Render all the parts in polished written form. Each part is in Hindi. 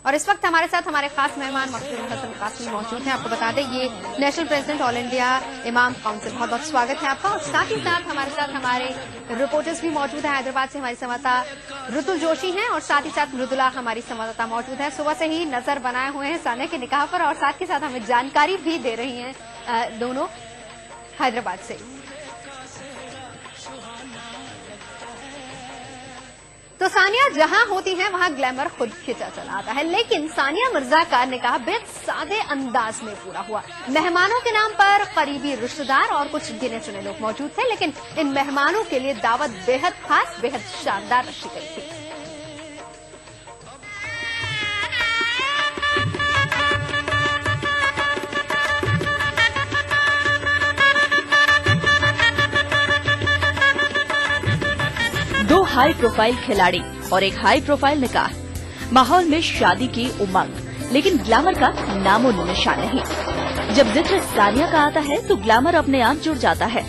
और इस वक्त हमारे साथ हमारे खास मेहमान मकसूद हसन कासमी मौजूद हैं। आपको बता दें ये नेशनल प्रेसिडेंट ऑल इंडिया इमाम काउंसिल, बहुत बहुत स्वागत है आपका। और साथ ही साथ हमारे रिपोर्टर्स भी मौजूद हैं। हैदराबाद से हमारी संवाददाता ऋतुल जोशी हैं और साथ ही साथ मृदुला हमारी संवाददाता मौजूद है। सुबह से ही नजर बनाए हुए हैं सानिया के निकाह पर और साथ के साथ हमें जानकारी भी दे रही हैं दोनों हैदराबाद से। तो सानिया जहां होती हैं वहां ग्लैमर खुद खिंचा चला आता है, लेकिन सानिया मिर्जा का निकाह बेहद सादे अंदाज में पूरा हुआ। मेहमानों के नाम पर करीबी रिश्तेदार और कुछ गिने चुने लोग मौजूद थे, लेकिन इन मेहमानों के लिए दावत बेहद खास, बेहद शानदार रखी गई थी। दो हाई प्रोफाइल खिलाड़ी और एक हाई प्रोफाइल निकाह, माहौल में शादी की उमंग, लेकिन ग्लैमर का नामो निशान नहीं। जब जिक्र सानिया का आता है तो ग्लैमर अपने आप जुड़ जाता है।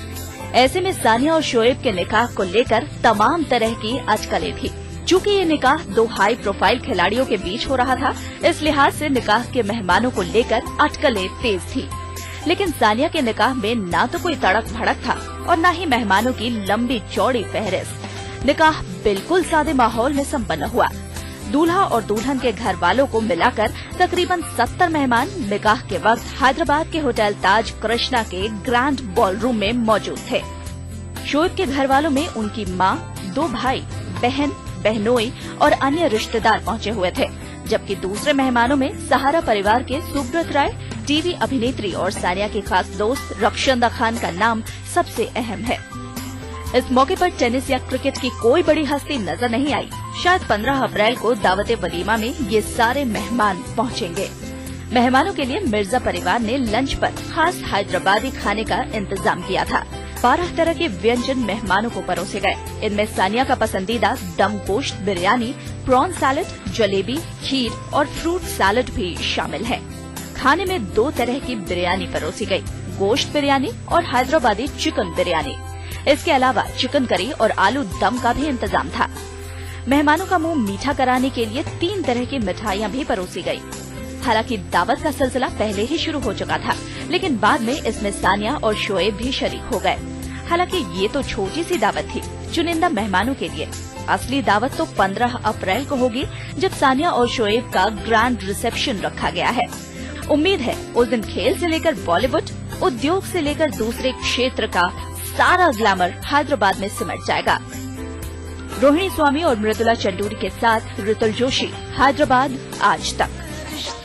ऐसे में सानिया और शोएब के निकाह को लेकर तमाम तरह की अटकलें थी। चूँकि ये निकाह दो हाई प्रोफाइल खिलाड़ियों के बीच हो रहा था, इस लिहाज से निकाह के मेहमानों को लेकर अटकलें तेज थी। लेकिन सानिया के निकाह में न तो कोई तड़क भड़क था और न ही मेहमानों की लंबी चौड़ी फहरिस्त। निकाह बिल्कुल सादे माहौल में संपन्न हुआ। दूल्हा और दुल्हन के घर वालों को मिलाकर तकरीबन 70 मेहमान निकाह के वक्त हैदराबाद के होटल ताज कृष्णा के ग्रैंड बॉलरूम में मौजूद थे। शोएब के घर वालों में उनकी मां, दो भाई, बहन, बहनोई और अन्य रिश्तेदार पहुंचे हुए थे, जबकि दूसरे मेहमानों में सहारा परिवार के सुब्रत राय, टीवी अभिनेत्री और सानिया की खास दोस्त रक्षंदा खान का नाम सबसे अहम है। इस मौके पर टेनिस या क्रिकेट की कोई बड़ी हस्ती नजर नहीं आई। शायद 15 अप्रैल को दावत वलीमा में ये सारे मेहमान पहुंचेंगे। मेहमानों के लिए मिर्जा परिवार ने लंच पर खास हैदराबादी खाने का इंतजाम किया था। 12 तरह के व्यंजन मेहमानों को परोसे गए। इनमें सानिया का पसंदीदा दम गोश्त बिरयानी, प्रॉन सैलेड, जलेबी, खीर और फ्रूट सैलेड भी शामिल है। खाने में 2 तरह की बिरयानी परोसी गई, गोश्त बिरयानी और हैदराबादी चिकन बिरयानी। इसके अलावा चिकन करी और आलू दम का भी इंतजाम था। मेहमानों का मुंह मीठा कराने के लिए 3 तरह की मिठाइयां भी परोसी गई। हालांकि दावत का सिलसिला पहले ही शुरू हो चुका था, लेकिन बाद में इसमें सानिया और शोएब भी शरीक हो गए। हालांकि ये तो छोटी सी दावत थी चुनिंदा मेहमानों के लिए। असली दावत तो 15 अप्रैल को होगी, जब सानिया और शोएब का ग्रैंड रिसेप्शन रखा गया है। उम्मीद है उस दिन खेल से लेकर बॉलीवुड, उद्योग से लेकर दूसरे क्षेत्र का सारा ग्लैमर हैदराबाद में सिमट जाएगा। रोहिणी स्वामी और मृदुला चंडूरी के साथ ऋतुल जोशी, हैदराबाद आज तक।